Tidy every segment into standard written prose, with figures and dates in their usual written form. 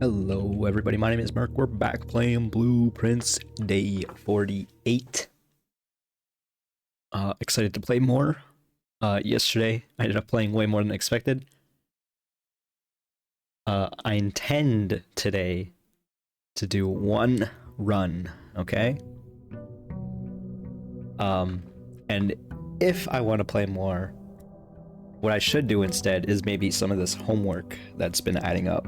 Hello everybody, my name is Mark. We're back playing Blueprints Day 48. Excited to play more. Yesterday I ended up playing way more than expected. I intend today to do one run, okay? And if I want to play more, what I should do instead is maybe some of this homework that's been adding up.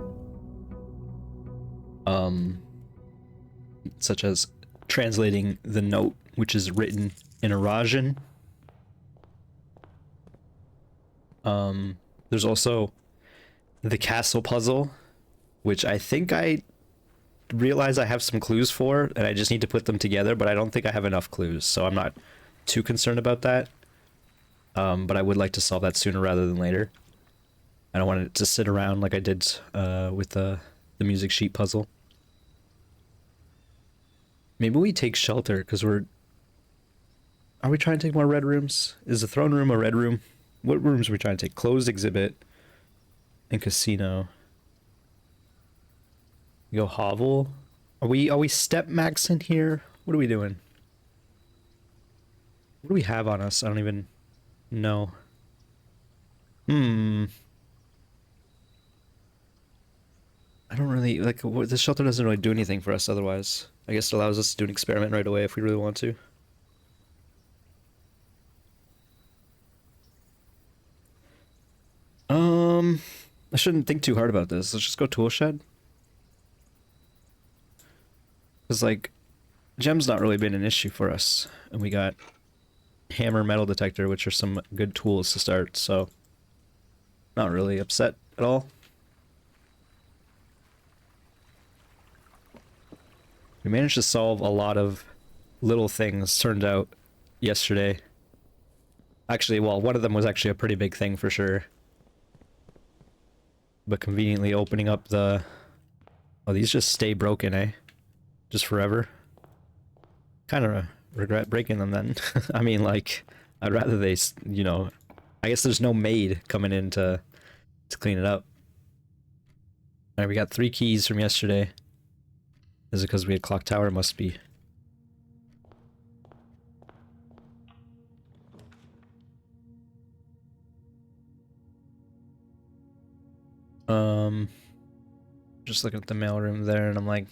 Such as translating the note, which is written in Arajan. There's also the castle puzzle, which I think I realize I have some clues for, and I just need to put them together, but I don't think I have enough clues, so I'm not too concerned about that. But I would like to solve that sooner rather than later. I don't want it to sit around like I did with the music sheet puzzle. Maybe we take shelter, because we're... Are we trying to take more red rooms? Is the throne room a red room? What rooms are we trying to take? Closed exhibit and casino. We go hovel. Are we step maxing here? What are we doing? What do we have on us? I don't even know. I don't really like the shelter doesn't really do anything for us otherwise. I guess it allows us to do an experiment right away if we really want to. I shouldn't think too hard about this. Let's just go tool shed. Because, like, gem's not really been an issue for us. And we got hammer metal detector, which are some good tools to start, so not really upset at all. We managed to solve a lot of little things, turned out, yesterday. Actually, well, one of them was actually a pretty big thing for sure. But conveniently opening up the... Oh, these just stay broken, eh? Just forever. Kind of regret breaking them then. I mean, like, I'd rather they, you know... I guess there's no maid coming in to clean it up. Alright, we got 3 keys from yesterday. Is it because we had clock tower? It must be. Just looking at the mailroom there, and I'm like,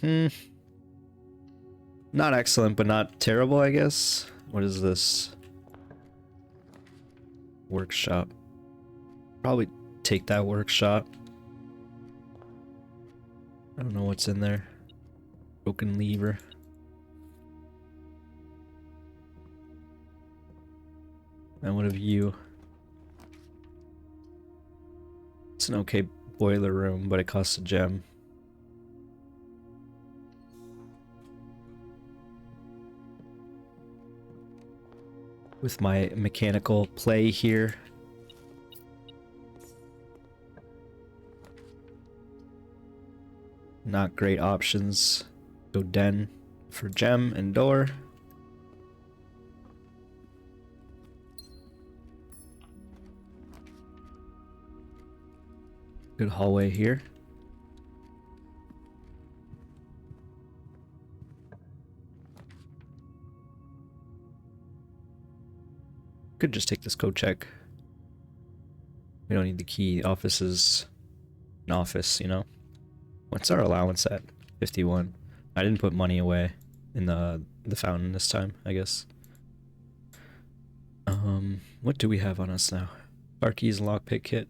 not excellent, but not terrible, I guess. What is this? Workshop. Probably take that workshop. I don't know what's in there. Broken lever. And what of you? It's an okay boiler room, but it costs a gem. With my mechanical play here. Not great options. Go den for gem and door. Good hallway here. Could just take this code check. We don't need the key. Office is an office, you know? What's our allowance at? 51. I didn't put money away in the fountain this time, I guess. What do we have on us now? Bar keys and lockpick kit.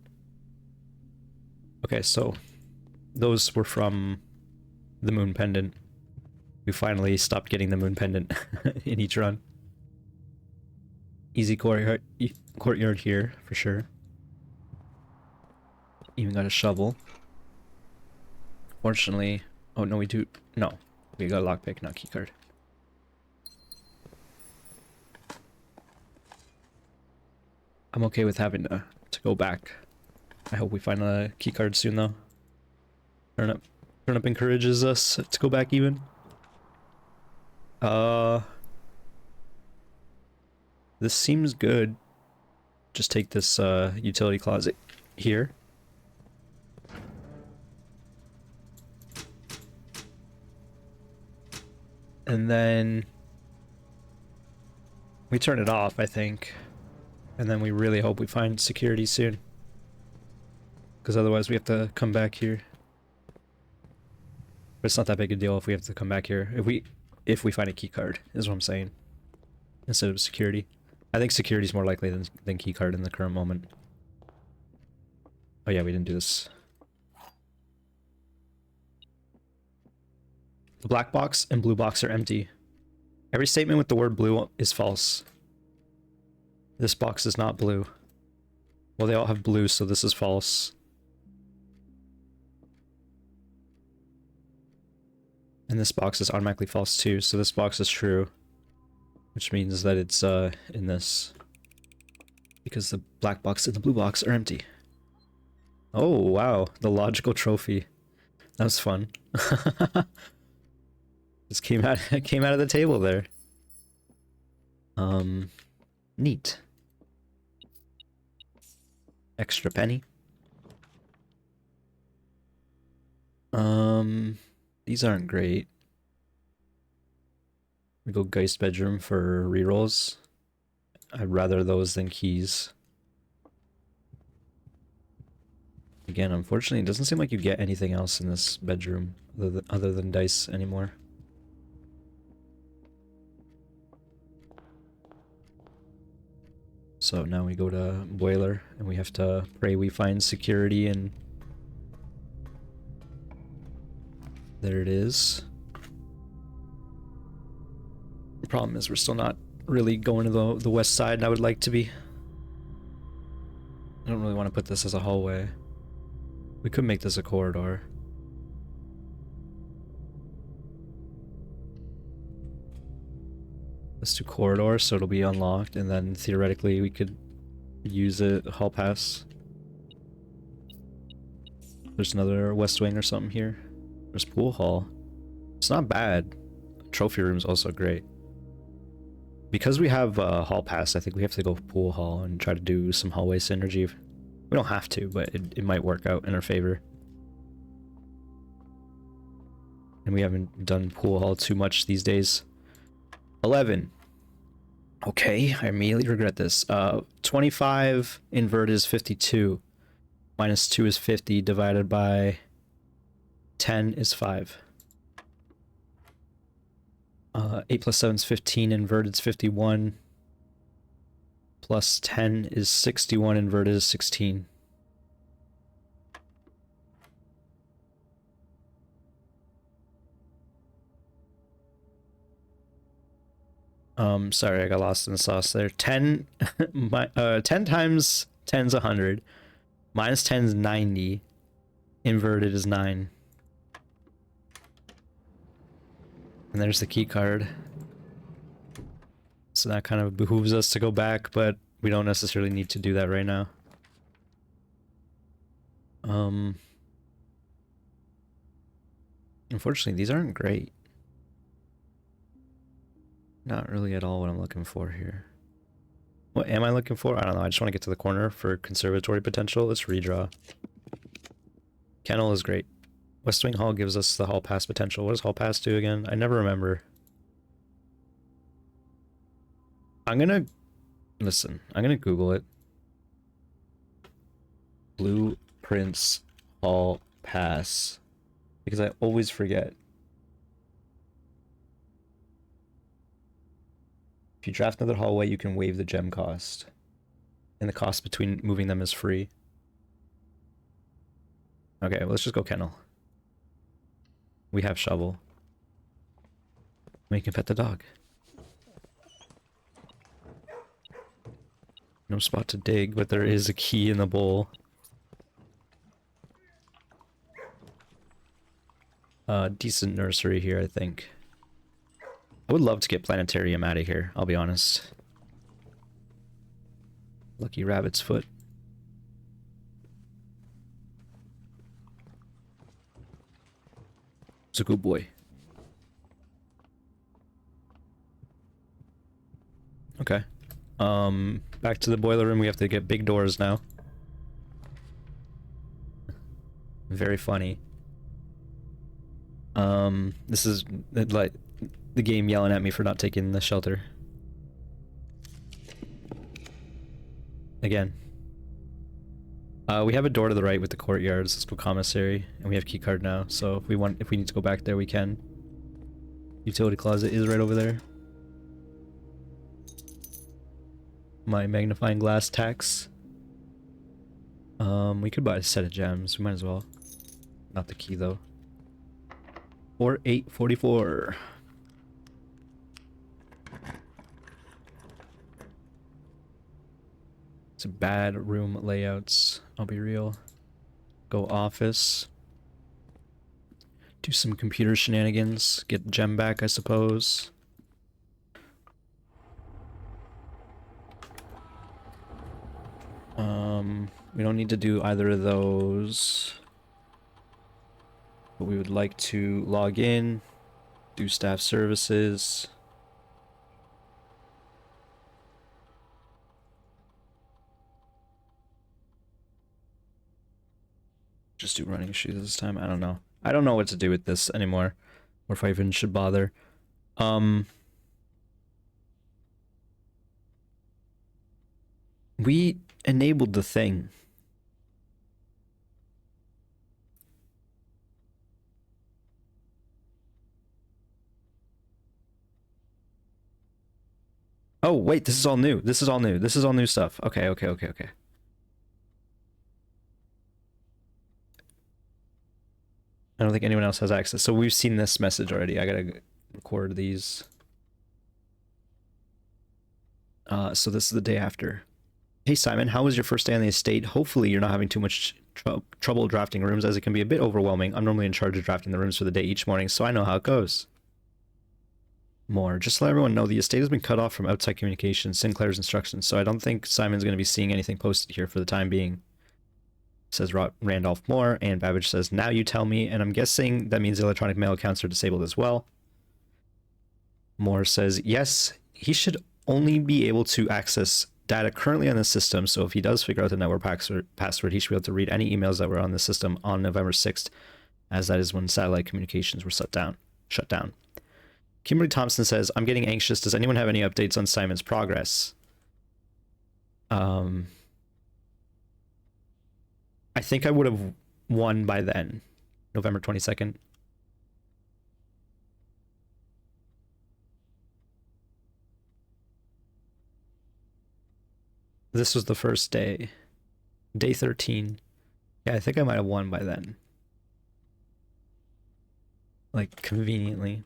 Okay, so those were from the moon pendant. We finally stopped getting the moon pendant in each run. Easy courtyard here, for sure. Even got a shovel. Fortunately... Oh, no, we do... No. We got a lockpick, not keycard. I'm okay with having to go back. I hope we find a keycard soon, though. Turnip encourages us to go back even. This seems good. Just take this utility closet here. and then we turn it off, I think. And then we really hope we find security soon. Because otherwise we have to come back here. But it's not that big a deal if we have to come back here. If we find a key card, is what I'm saying. Instead of security. I think security is more likely than key card in the current moment. Oh yeah, we didn't do this. The black box and blue box are empty. Every statement with the word blue is false. This box is not blue. Well, they all have blue, so this is false. And this box is automatically false too, so this box is true. Which means that it's in this. Because the black box and the blue box are empty. Oh, wow. The logical trophy. That was fun. Just came out of the table there. Neat. Extra penny. These aren't great. We go Geist bedroom for rerolls. I'd rather those than keys. Again, unfortunately, it doesn't seem like you get anything else in this bedroom other than dice anymore. So now we go to boiler, and we have to pray we find security, and there it is. The problem is we're still not really going to the west side I would like to be. I don't really want to put this as a hallway. We could make this a corridor. Let's do corridor so it'll be unlocked, and then theoretically we could use a hall pass. There's another west wing or something here. There's pool hall. It's not bad. Trophy room's also great. Because we have hall pass, I think we have to go pool hall and try to do some hallway synergy. We don't have to, but it might work out in our favor. And we haven't done pool hall too much these days. 11. Okay, I immediately regret this. 25 inverted is 52. Minus 2 is 50, divided by 10 is 5. 8 plus 7 is 15, inverted is 51. Plus 10 is 61, inverted is 16. Sorry, I got lost in the sauce there. 10 times 10 is 100. Minus 10 is 90. Inverted is 9. And there's the key card. So that kind of behooves us to go back, but we don't necessarily need to do that right now. Unfortunately, these aren't great. Not really at all what I'm looking for here. What am I looking for? I don't know. I just want to get to the corner for conservatory potential. Let's redraw. Kennel is great. West Wing Hall gives us the hall pass potential. What does hall pass do again? I never remember. I'm gonna Google it. Blueprints hall pass. Because I always forget. If you draft another hallway, you can waive the gem cost. And the cost between moving them is free. Okay, well, let's just go kennel. We have shovel. We can pet the dog. No spot to dig, but there is a key in the bowl. Decent nursery here, I think. I would love to get planetarium out of here, I'll be honest. Lucky rabbit's foot. It's a good boy. Okay. Back to the boiler room. We have to get big doors now. Very funny. This is like the game yelling at me for not taking the shelter. Again. We have a door to the right with the courtyards. Let's go commissary, and we have key card now. So if we need to go back there, we can. Utility closet is right over there. My magnifying glass tax. We could buy a set of gems. We might as well. Not the key though. 4844. It's bad room layouts. I'll be real. Go office. Do some computer shenanigans. Get the gem back, I suppose. We don't need to do either of those. But we would like to log in, do staff services. Just do running shoes this time. I don't know. I don't know what to do with this anymore, or if I even should bother. We enabled the thing. Oh, wait, this is all new. This is all new. This is all new stuff. Okay. I don't think anyone else has access. So we've seen this message already. I gotta record these. So this is the day after. Hey Simon, how was your first day on the estate? Hopefully you're not having too much trouble drafting rooms, as it can be a bit overwhelming. I'm normally in charge of drafting the rooms for the day each morning, so I know how it goes. More. Just to let everyone know, the estate has been cut off from outside communication, Sinclair's instructions, so I don't think Simon's going to be seeing anything posted here for the time being. Says Randolph Moore, and Babbage says, now you tell me, and I'm guessing that means electronic mail accounts are disabled as well. Moore says, yes, he should only be able to access data currently on the system, so if he does figure out the network password, he should be able to read any emails that were on the system on November 6th, as that is when satellite communications were shut down. Kimberly Thompson says, I'm getting anxious. Does anyone have any updates on Simon's progress? I think I would have won by then. November 22nd. This was the first day. Day 13. Yeah, I think I might have won by then. Like, conveniently.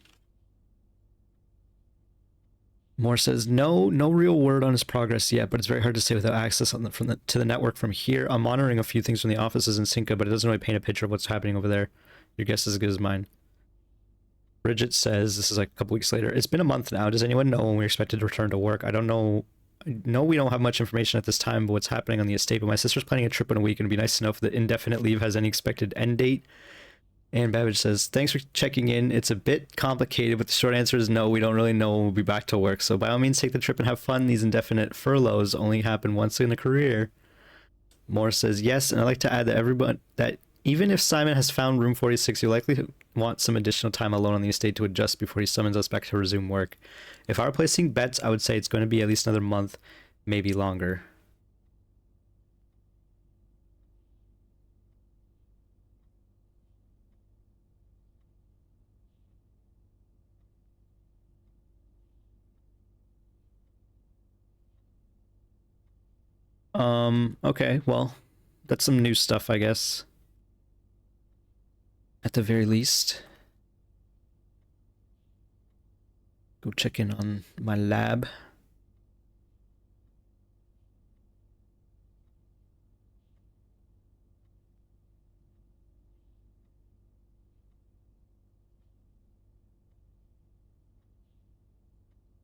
Moore says, no real word on his progress yet, but it's very hard to say without access to the network from here. I'm monitoring a few things from the offices in Cinco, but it doesn't really paint a picture of what's happening over there. Your guess is as good as mine. Bridget says, this is like a couple weeks later, it's been a month now. Does anyone know when we're expected to return to work? I don't know. No, we don't have much information at this time about what's happening on the estate, but my sister's planning a trip in a week, and it'd be nice to know if the indefinite leave has any expected end date. And Babbage says, thanks for checking in. It's a bit complicated, but the short answer is no. We don't really know when we'll be back to work. So by all means, take the trip and have fun. These indefinite furloughs only happen once in a career. Moore says, yes, and I'd like to add that even if Simon has found room 46, you'll likely want some additional time alone on the estate to adjust before he summons us back to resume work. If I were placing bets, I would say it's going to be at least another month, maybe longer. Okay, well, that's some new stuff, I guess. At the very least. Go check in on my lab.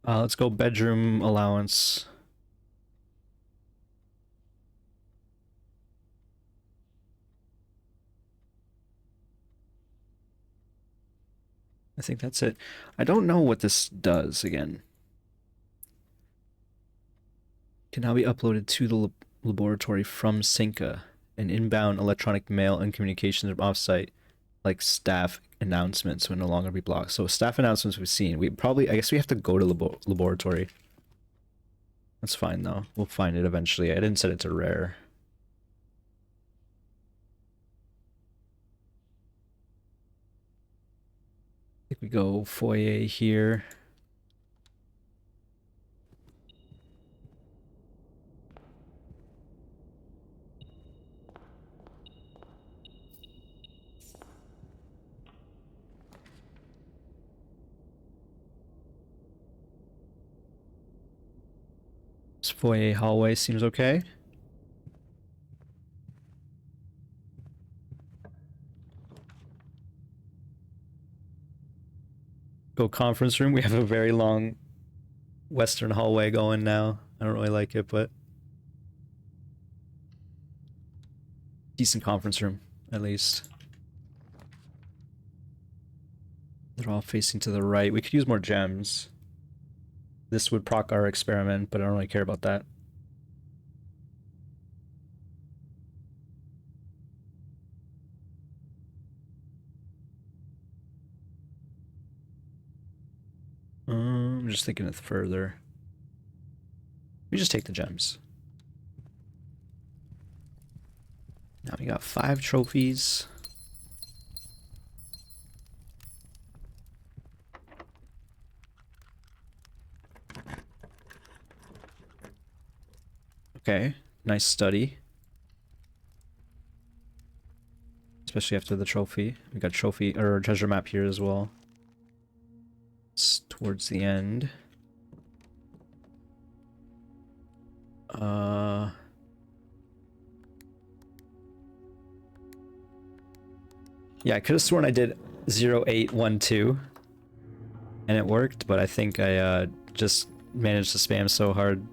Let's go bedroom allowance. I think that's it. I don't know what this does again. Can now be uploaded to the laboratory from Cinca. An inbound electronic mail and communications from offsite. like staff announcements will no longer be blocked. So staff announcements we've seen. We probably, I guess we have to go to laboratory. That's fine though. We'll find it eventually. I didn't set it to rare. I think we go foyer here. This foyer hallway seems okay. Go conference room. We have a very long western hallway going now. I don't really like it, but decent conference room, at least. They're all facing to the right. We could use more gems. This would proc our experiment, but I don't really care about that. I'm just thinking it further. We just take the gems. Now we got 5 trophies. Okay, nice study. Especially after the trophy. We got trophy or treasure map here as well. It's towards the end. Yeah, I could have sworn I did 0812 and it worked, but I think I just managed to spam so hard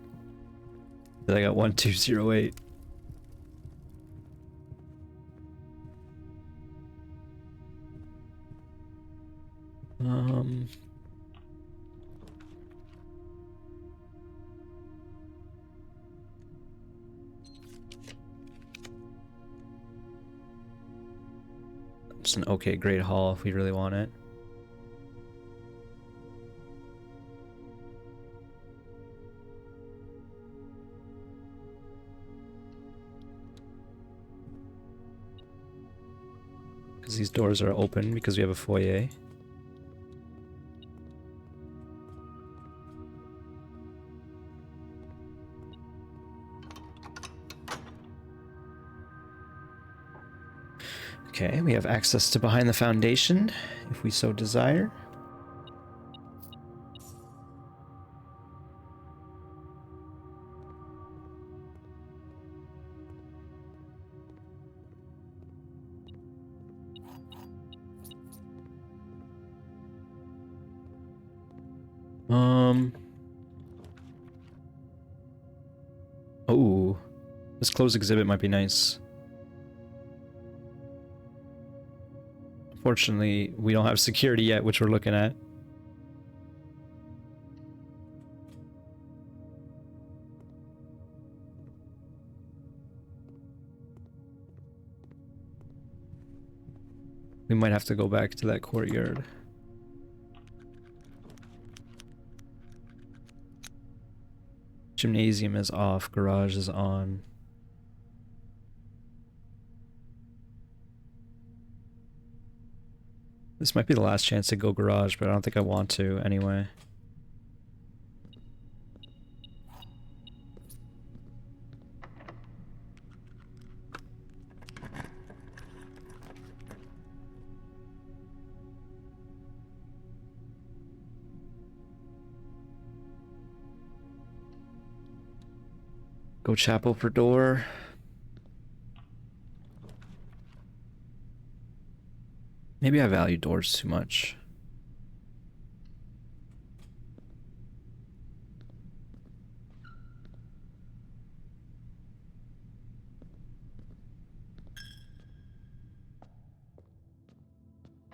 that I got 1208. It's an okay great haul if we really want it. Because these doors are open because we have a foyer. Okay, we have access to behind the foundation, if we so desire. Oh, this closed exhibit might be nice. Unfortunately, we don't have security yet, which we're looking at. We might have to go back to that courtyard. Gymnasium is off, garage is on. This might be the last chance to go garage, but I don't think I want to anyway. Go chapel for door. Maybe I value doors too much.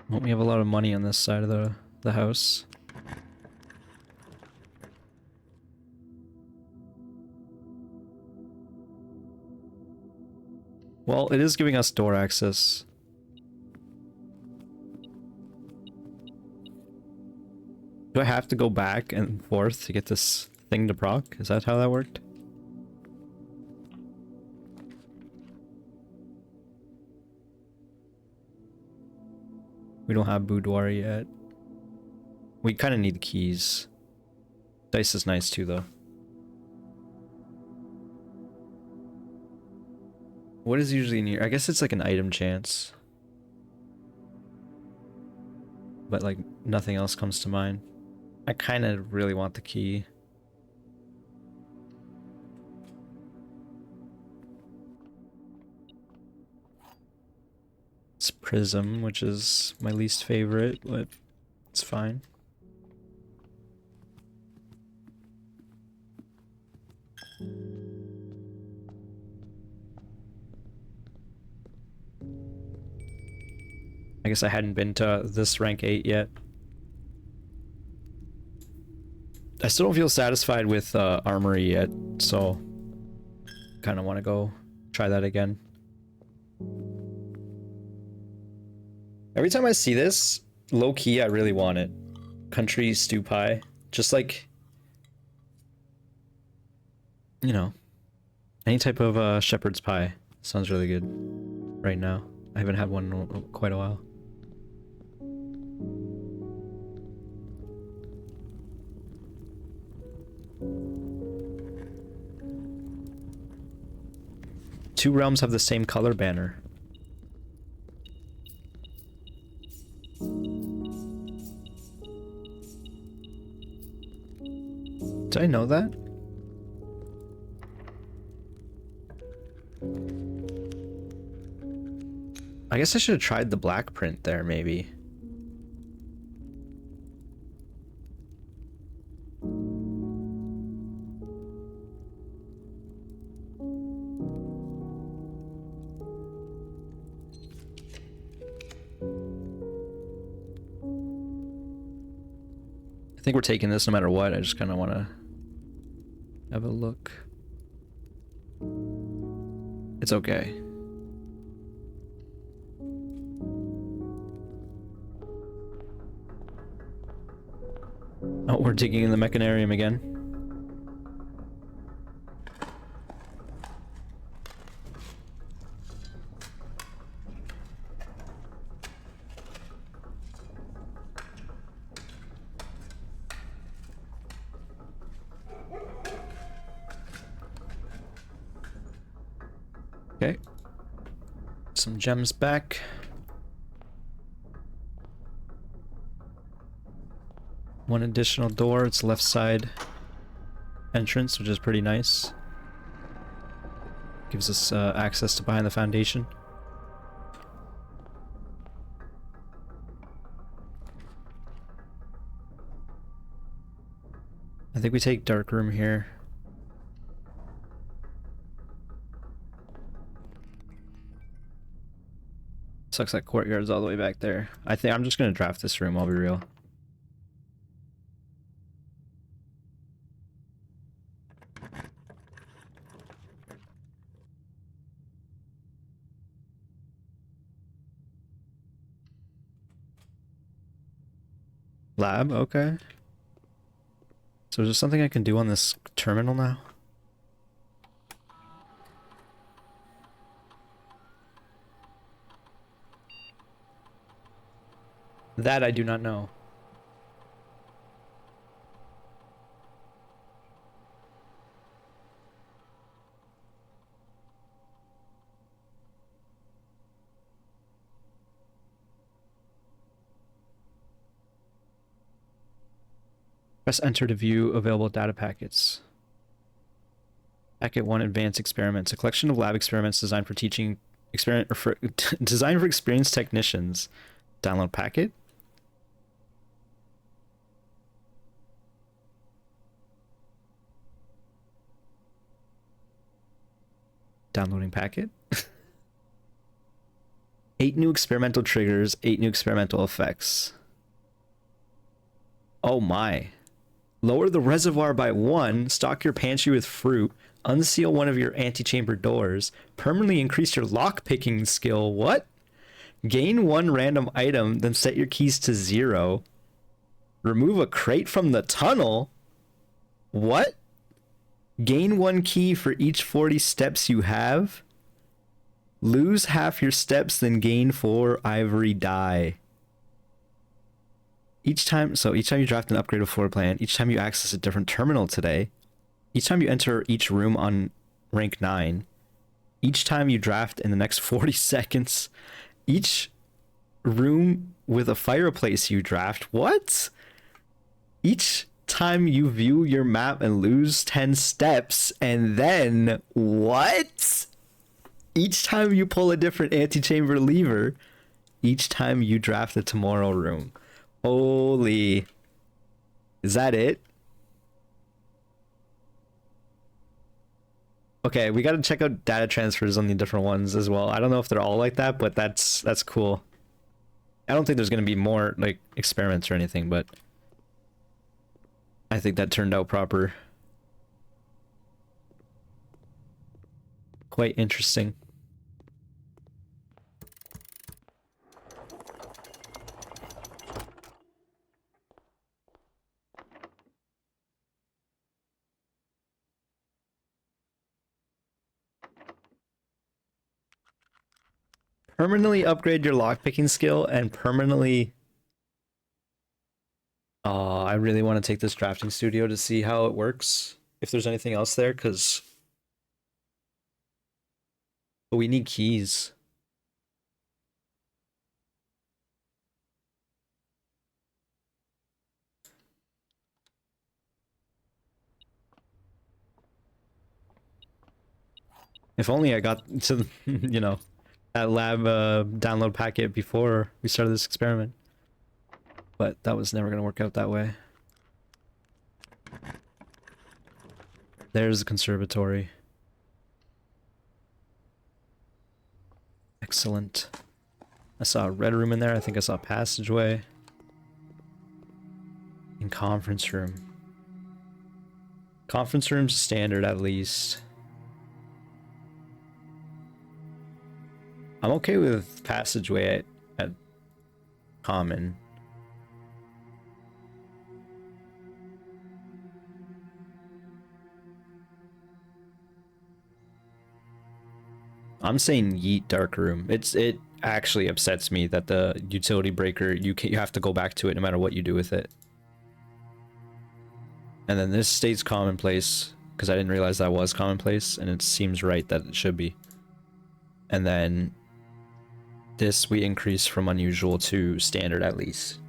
Well, we have a lot of money on this side of the house. Well, it is giving us door access. Do I have to go back and forth to get this thing to proc? Is that how that worked? We don't have boudoir yet. We kind of need the keys. Dice is nice too, though. What is usually near? I guess it's like an item chance. But like nothing else comes to mind. I kind of really want the key. It's Prism, which is my least favorite, but it's fine. I guess I hadn't been to this rank 8 yet. I still don't feel satisfied with Armory yet, so kind of want to go try that again. Every time I see this, low-key I really want it. Country stew pie. Just like, you know, any type of shepherd's pie. Sounds really good right now. I haven't had one in quite a while. Two realms have the same color banner. Did I know that? I guess I should have tried the black print there, maybe. I think we're taking this no matter what. I just kind of want to have a look. It's okay. Oh, we're digging in the mechanarium again. Okay. Some gems back. One additional door. It's left side entrance, which is pretty nice. Gives us access to behind the foundation. I think we take dark room here. Sucks that courtyard's all the way back there. I think I'm just gonna draft this room, I'll be real. Lab, okay. So is there something I can do on this terminal now? That I do not know. Press enter to view available data packets. Packet 1 Advanced Experiments. A collection of lab experiments designed for teaching designed for experienced technicians. Download packet. Downloading packet. 8 new experimental triggers, 8 new experimental effects. Oh my. Lower the reservoir by 1, stock your pantry with fruit, unseal one of your antechamber doors, permanently increase your lock-picking skill. What? Gain 1 random item, then set your keys to 0. Remove a crate from the tunnel? What? Gain 1 key for each 40 steps you have? Lose half your steps, then gain 4 ivory dye. Each time you draft an upgraded floor plan, each time you access a different terminal today, each time you enter each room on rank 9, each time you draft in the next 40 seconds, each room with a fireplace you draft, what? Each time you view your map and lose 10 steps, and then what? Each time you pull a different antechamber lever, each time you draft a tomorrow room. Holy. Is that it? Okay, we gotta check out data transfers on the different ones as well. I don't know if they're all like that, but that's cool. I don't think there's gonna be more like experiments or anything, but I think that turned out proper. Quite interesting. Permanently upgrade your lockpicking skill and permanently... Oh, I really want to take this drafting studio to see how it works. If there's anything else there, because... But we need keys. If only I got to, you know, that lab download packet before we started this experiment. But that was never going to work out that way. There's the conservatory. Excellent. I saw a red room in there. I think I saw a passageway. And conference room. Conference room's standard at least. I'm okay with passageway at common. I'm saying yeet dark room. It actually upsets me that the utility breaker you have to go back to it no matter what you do with it. And then this stays commonplace because I didn't realize that was commonplace, and it seems right that it should be. And then this we increase from unusual to standard at least.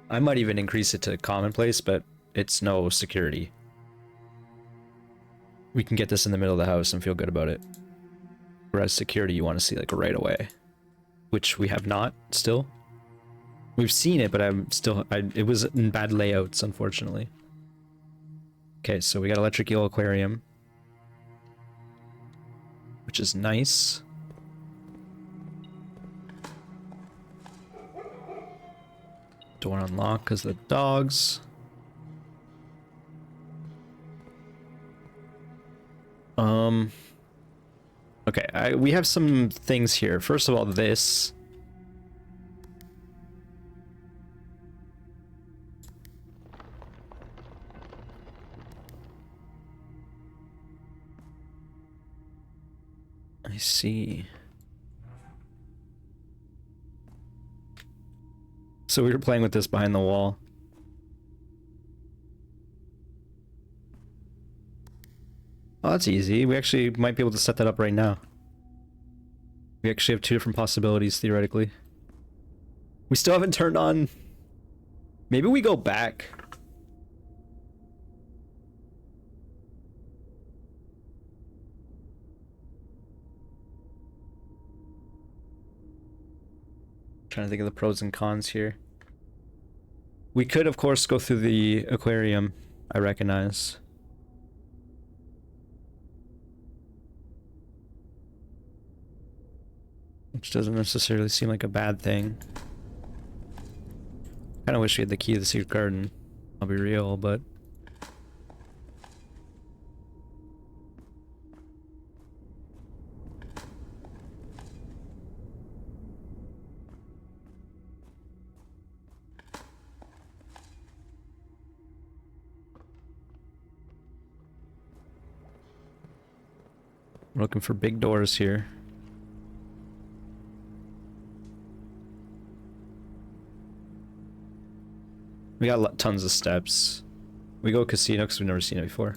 I might even increase it to commonplace, but it's no security. We can get this in the middle of the house and feel good about it. Whereas security you want to see like right away, which we have not still. We've seen it, but it was in bad layouts, unfortunately. Okay, so we got electric eel aquarium, which is nice. Door unlocked because of the dogs. Okay, we have some things here. First of all, this. I see. So we were playing with this behind the wall. Oh, that's easy. We actually might be able to set that up right now. We actually have 2 different possibilities, theoretically. We still haven't turned on... Maybe we go back. Trying to think of the pros and cons here. We could, of course, go through the aquarium, I recognize. Which doesn't necessarily seem like a bad thing. Kinda wish we had the key to the secret garden. I'll be real, but... We're looking for big doors here. We got tons of steps. We go casino because we've never seen it before.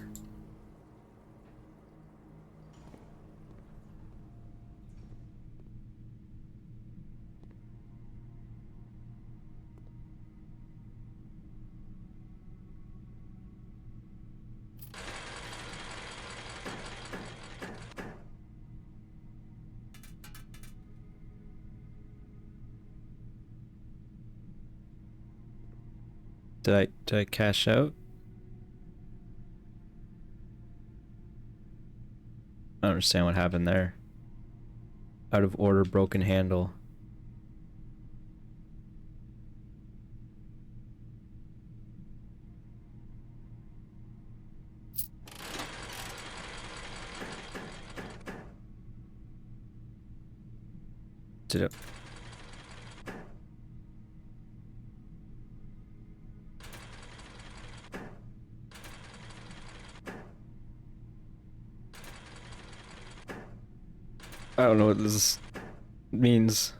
Did I cash out? I don't understand what happened there. Out of order, broken handle. Did it? I don't know what this means.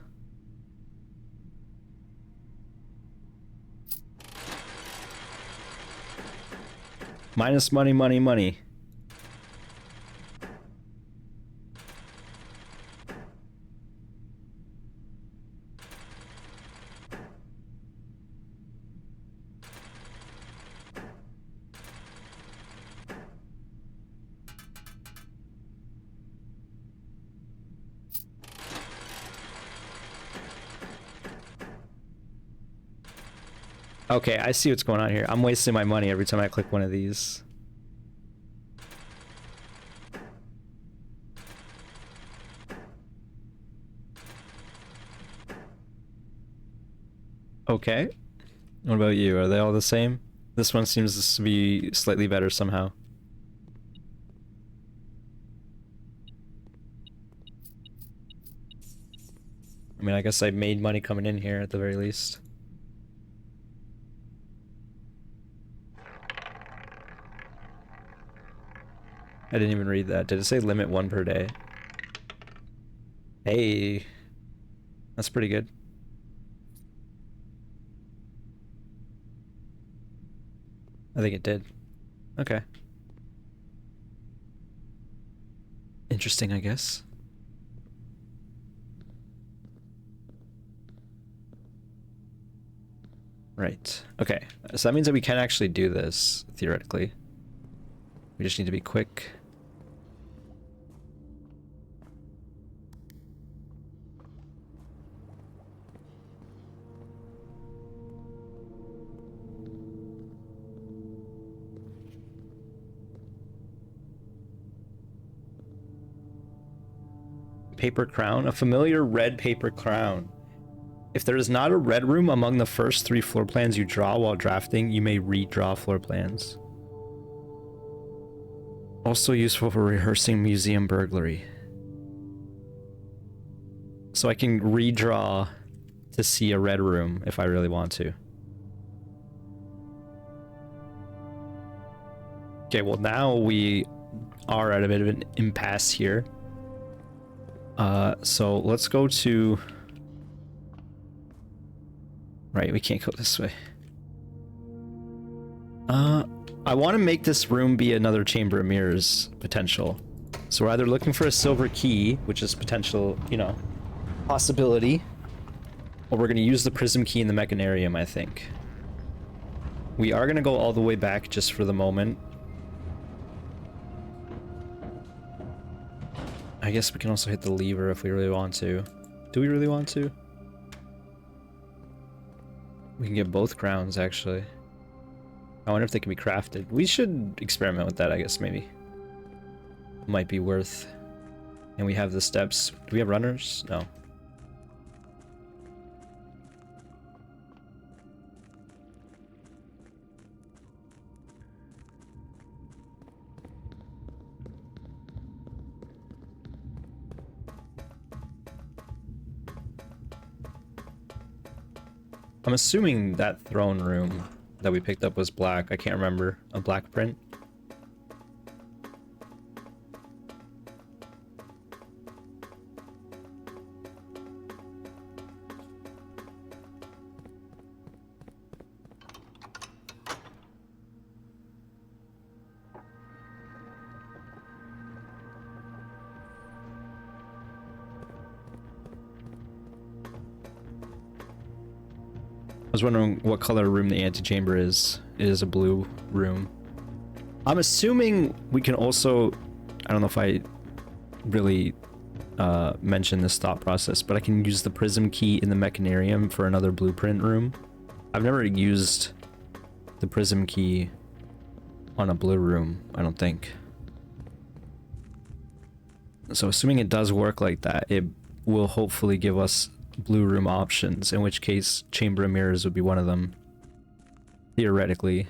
Minus money, money, money. Okay, I see what's going on here. I'm wasting my money every time I click one of these. Okay. What about you? Are they all the same? This one seems to be slightly better somehow. I mean, I guess I made money coming in here at the very least. I didn't even read that. Did it say limit 1 per day? Hey. That's pretty good. I think it did. Okay. Interesting, I guess. Right. Okay. So that means that we can actually do this, theoretically. We just need to be quick. Paper crown? A familiar red paper crown. If there is not a red room among the first 3 floor plans you draw while drafting, you may redraw floor plans. Also useful for rehearsing museum burglary. So I can redraw to see a red room if I really want to. Okay, well now we are at a bit of an impasse here. So let's go to... Right, we can't go this way. I want to make this room be another chamber of mirrors potential. So we're either looking for a silver key, which is potential, you know, possibility, or we're going to use the prism key in the mechanarium, I think. We are going to go all the way back just for the moment. I guess we can also hit the lever if we really want to. Do we really want to? We can get both crowns, actually. I wonder if they can be crafted. We should experiment with that, I guess, maybe. Might be worth. And we have the steps. Do we have runners? No. I'm assuming that throne room that we picked up was black. I can't remember. A black print. was wondering what color room the antechamber is. It is a blue room. I'm assuming we can also... I don't know if I really mentioned this thought process, but I can use the prism key in the mechanarium for another blueprint room. I've never used the prism key on a blue room, I don't think. So assuming it does work like that, it will hopefully give us blue room options, in which case Chamber of Mirrors would be one of them, theoretically.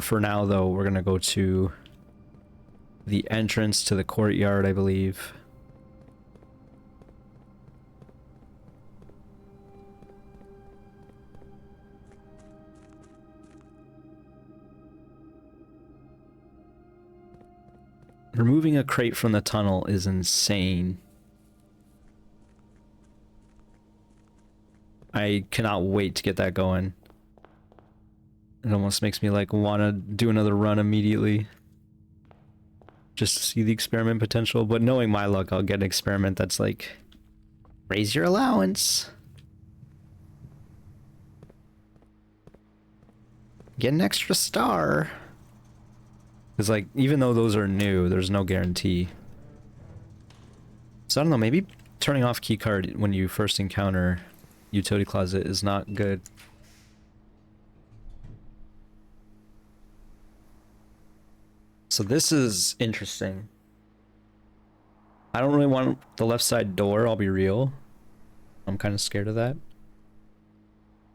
For now though, we're gonna go to the entrance to the courtyard, I believe. Removing a crate from the tunnel is insane. I cannot wait to get that going. It almost makes me like want to do another run immediately. Just to see the experiment potential, but knowing my luck, I'll get an experiment that's like, raise your allowance. Get an extra star. Because like, even though those are new, there's no guarantee. So I don't know, maybe turning off keycard when you first encounter utility closet is not good. So this is interesting. I don't really want the left side door, I'll be real. I'm kind of scared of that.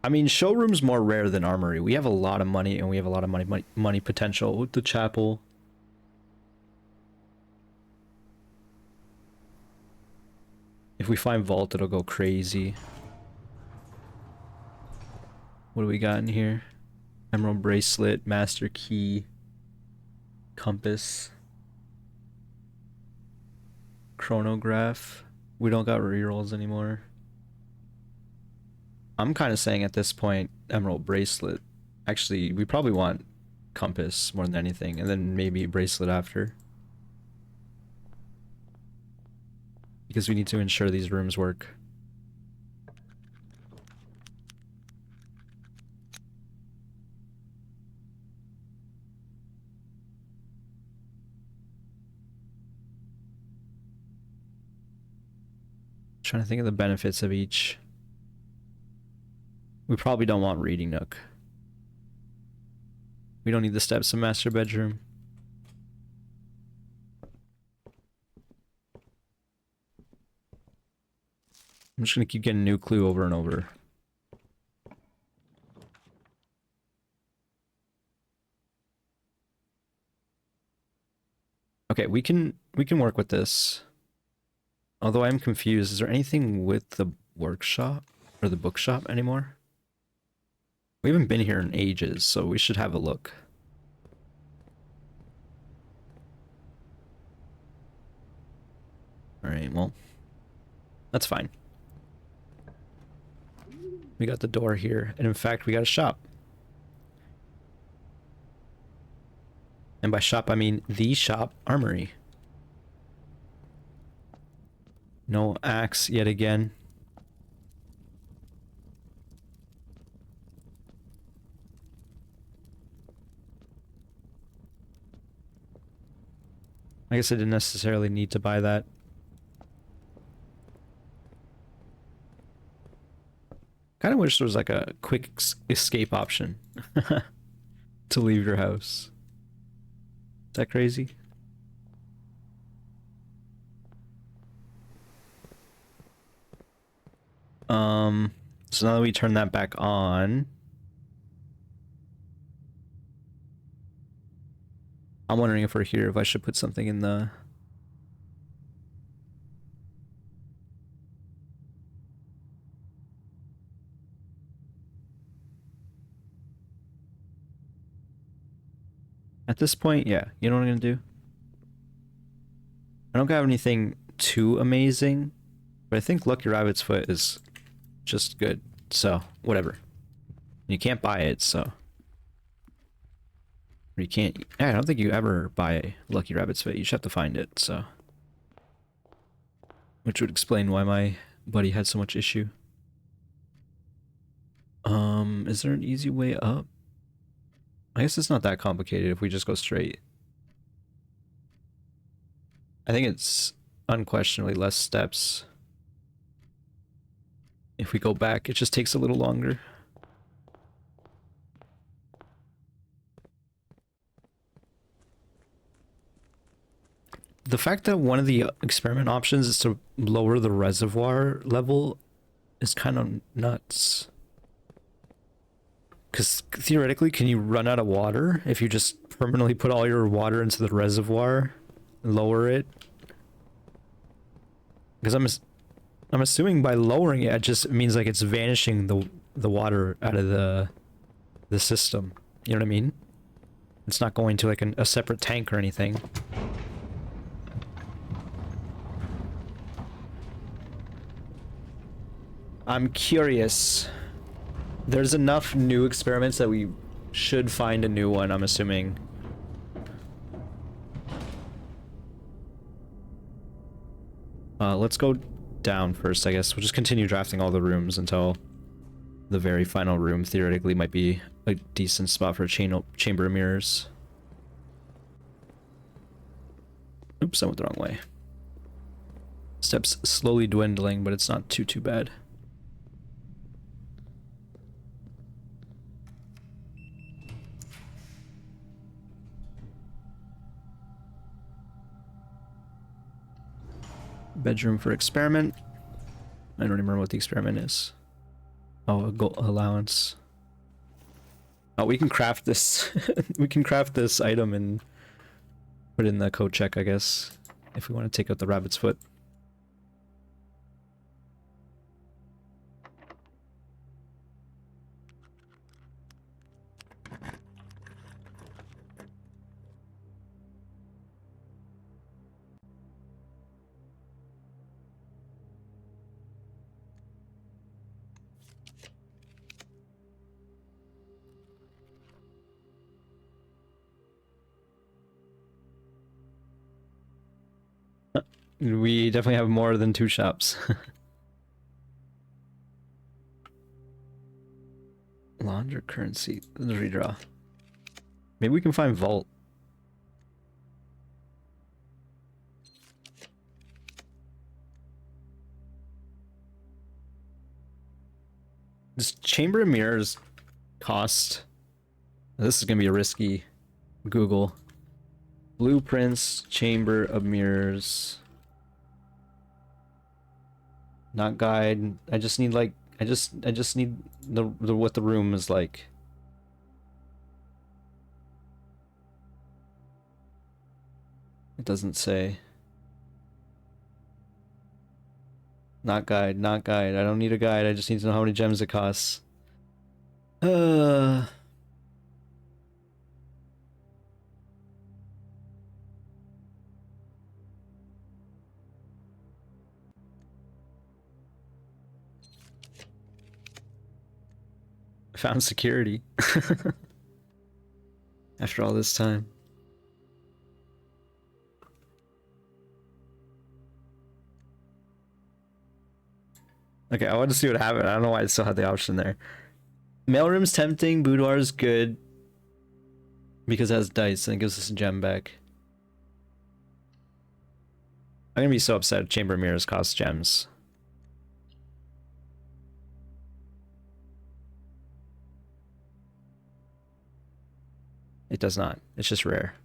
I mean, showroom's more rare than armory. We have a lot of money, and we have a lot of money potential with the chapel. If we find vault, it'll go crazy. What do we got in here? Emerald bracelet, master key, compass, chronograph. We don't got rerolls anymore. I'm kind of saying at this point, emerald bracelet. Actually, we probably want compass more than anything, and then maybe bracelet after. Because we need to ensure these rooms work. Trying to think of the benefits of each. We probably don't want reading nook. We don't need the steps of master bedroom. I'm just gonna keep getting new clue over and over. Okay, we can work with this. Although I'm confused, is there anything with the workshop or the bookshop anymore? We haven't been here in ages, so we should have a look. Alright, well, that's fine. We got the door here, and in fact, we got a shop. And by shop, I mean the shop armory. No axe yet again. I guess I didn't necessarily need to buy that. Kind of wish there was like a quick escape option to leave your house. Is that crazy? So now that we turn that back on, I'm wondering if we're here, if I should put something in the... At this point, yeah, you know what I'm gonna do? I don't have anything too amazing, but I think Lucky Rabbit's Foot is just good, so whatever. You can't buy it, so... Or you can't... I don't think you ever buy Lucky Rabbit's Foot, you just have to find it, so... Which would explain why my buddy had so much issue. Is there an easy way up? I guess it's not that complicated if we just go straight. I think it's unquestionably less steps. If we go back, it just takes a little longer. The fact that one of the experiment options is to lower the reservoir level is kind of nuts. Because theoretically, can you run out of water if you just permanently put all your water into the reservoir and lower it? Because I'm assuming by lowering it, it just means like it's vanishing the water out of the system. You know what I mean? It's not going to like a separate tank or anything. I'm curious. There's enough new experiments that we should find a new one, I'm assuming. Let's go down first, I guess. We'll just continue drafting all the rooms until the very final room theoretically might be a decent spot for a chamber of mirrors. Oops, I went the wrong way. Steps slowly dwindling, but it's not too bad. Bedroom for experiment. I don't remember what the experiment is. Oh, a gold allowance. Oh, we can craft this. We can craft this item and put it in the code check, I guess, if we want to take out the rabbit's foot. We definitely have more than 2 shops. Launder currency. Let's redraw. Maybe we can find vault. Does Chamber of Mirrors cost? This is gonna be a risky Google. Blueprints, Chamber of Mirrors. Not guide. I just need like I just need the what the room is like. It doesn't say. Not guide, not guide. I don't need a guide. I just need to know how many gems it costs. Found security. After all this time. Okay, I want to see what happened. I don't know why I still had the option there. Mailroom's tempting, boudoir's good. Because it has dice and it gives us a gem back. I'm gonna be so upset if Chamber of Mirrors costs gems. It does not. It's just rare.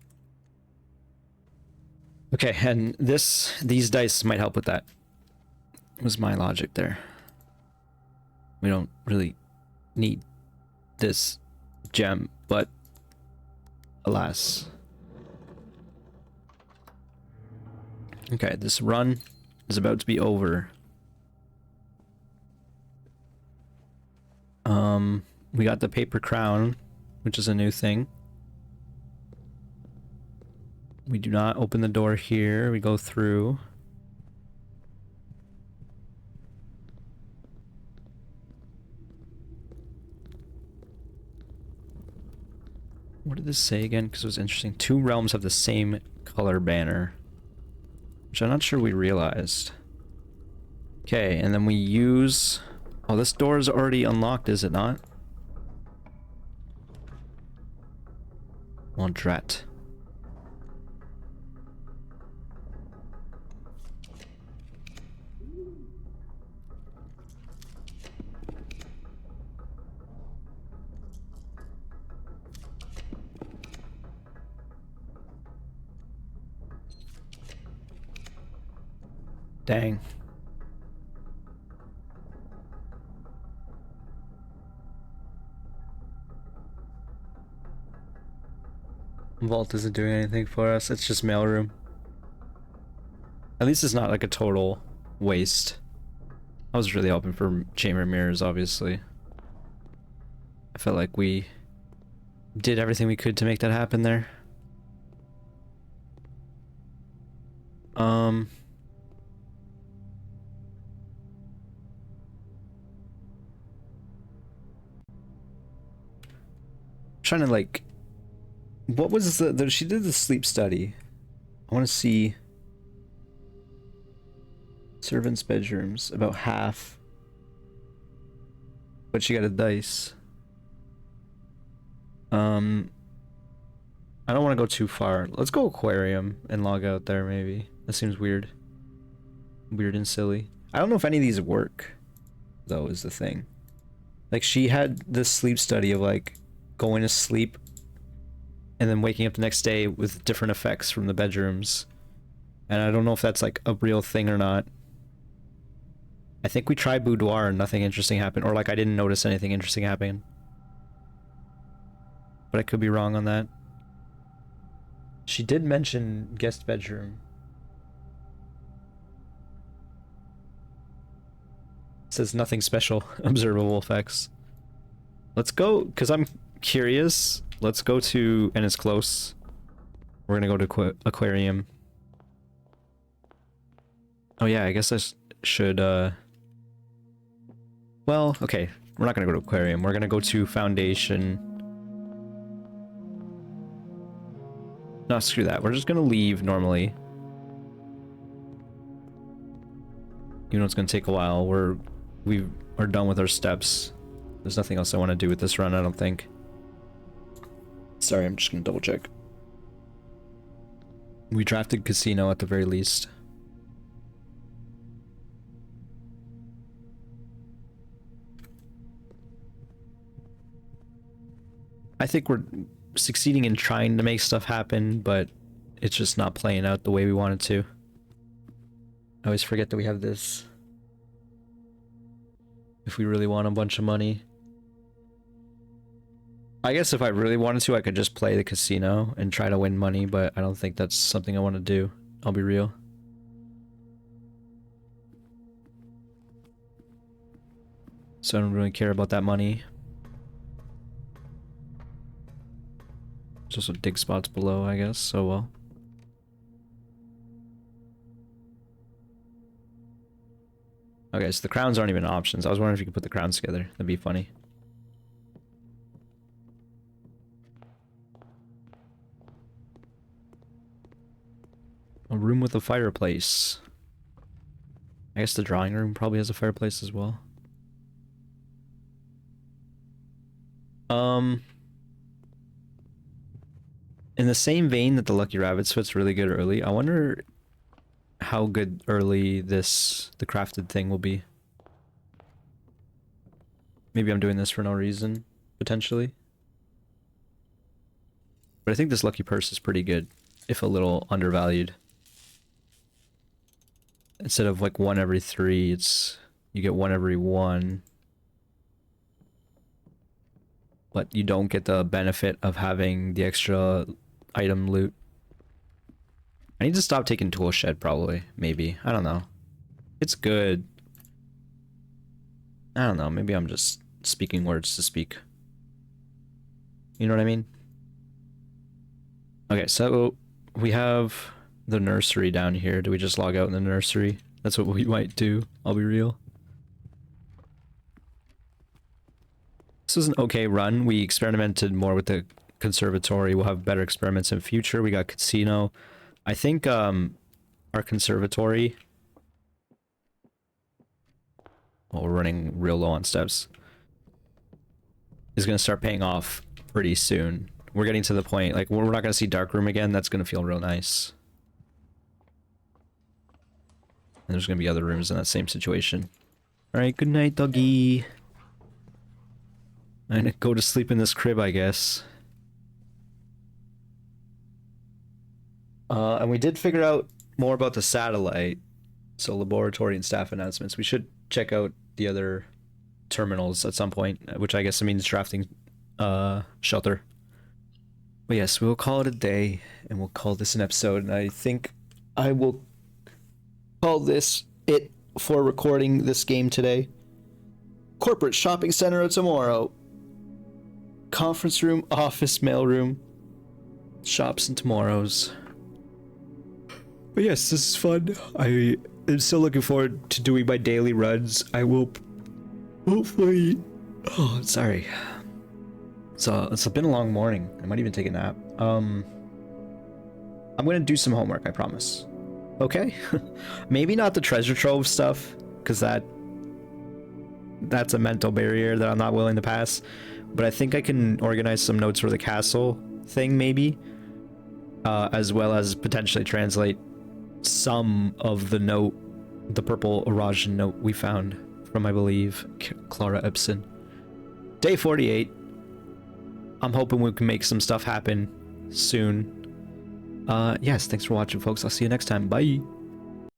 Okay, and these dice might help with that. Was my logic there. We don't really need this gem, but alas. Okay, this run is about to be over. We got the paper crown, which is a new thing. We do not open the door here. We go through. What did this say again? Because it was interesting. 2 realms have the same color banner, which I'm not sure we realized. Okay, and then we use Oh, this door is already unlocked, is it not? Laundrette. Dang. Vault isn't doing anything for us. It's just mailroom. At least it's not like a total waste. I was really hoping for chamber mirrors, obviously. I felt like we did everything we could to make that happen there. Trying to like, what was the she did the sleep study. I want to see servants' bedrooms, about half. But she got a dice. I don't want to go too far. Let's go aquarium and log out there, maybe. That seems weird. Weird and silly. I don't know if any of these work, though, is the thing. Like, she had this sleep study of, like, going to sleep and then waking up the next day with different effects from the bedrooms. And I don't know if that's, like, a real thing or not. I think we tried boudoir and nothing interesting happened. Or, like, I didn't notice anything interesting happening. But I could be wrong on that. She did mention guest bedroom. It says nothing special. Observable effects. Let's go, because I'm curious. Let's go to, and it's close. We're gonna go to aquarium. Oh yeah, I guess I should, well, okay. We're not gonna go to aquarium. We're gonna go to foundation. No, screw that. We're just gonna leave normally. Even though it's gonna take a while. We are done with our steps. There's nothing else I want to do with this run, I don't think. Sorry, I'm just gonna double check. We drafted casino at the very least. I think we're succeeding in trying to make stuff happen, but it's just not playing out the way we want it to. I always forget that we have this. If we really want a bunch of money. I guess if I really wanted to, I could just play the casino and try to win money, but I don't think that's something I want to do. I'll be real. So I don't really care about that money. There's also dig spots below, I guess, so well. Okay, so the crowns aren't even options. I was wondering if you could put the crowns together. That'd be funny. A room with a fireplace. I guess the drawing room probably has a fireplace as well. In the same vein that the Lucky Rabbit's Foot's really good early, I wonder how good early the crafted thing will be. Maybe I'm doing this for no reason, potentially. But I think this Lucky Purse is pretty good, if a little undervalued. Instead of like 1 every 3, you get 1 every 1. But you don't get the benefit of having the extra item loot. I need to stop taking tool shed, probably. Maybe. I don't know. It's good. I don't know. Maybe I'm just speaking words to speak. You know what I mean? Okay, so we have the nursery down here. Do we just log out in the nursery? That's what we might do. I'll be real. This was an okay run. We experimented more with the conservatory. We'll have better experiments in future. We got casino. I think our conservatory well, we're running real low on steps, is going to start paying off pretty soon. We're getting to the point, like, we're not going to see dark room again. That's going to feel real nice. And there's going to be other rooms in that same situation. Alright, good night, doggy. I'm gonna go to sleep in this crib, I guess. And we did figure out more about the satellite. So laboratory and staff announcements. We should check out the other terminals at some point, which I guess means drafting shelter. But yes, we'll call it a day, and we'll call this an episode. And I think I will call this it for recording this game today. Corporate shopping center tomorrow. Conference room, office, mail room, shops and tomorrows. But yes, this is fun. I am still looking forward to doing my daily runs. I will hopefully... Oh, sorry. So it's been a long morning. I might even take a nap. I'm gonna do some homework, I promise. Okay? Maybe not the treasure trove stuff, because that's a mental barrier that I'm not willing to pass. But I think I can organize some notes for the castle thing, maybe. As well as potentially translate some of the purple Arajan note we found from, I believe, Clara Epson. Day 48. I'm hoping we can make some stuff happen soon. Yes, thanks for watching, folks. I'll see you next time. Bye.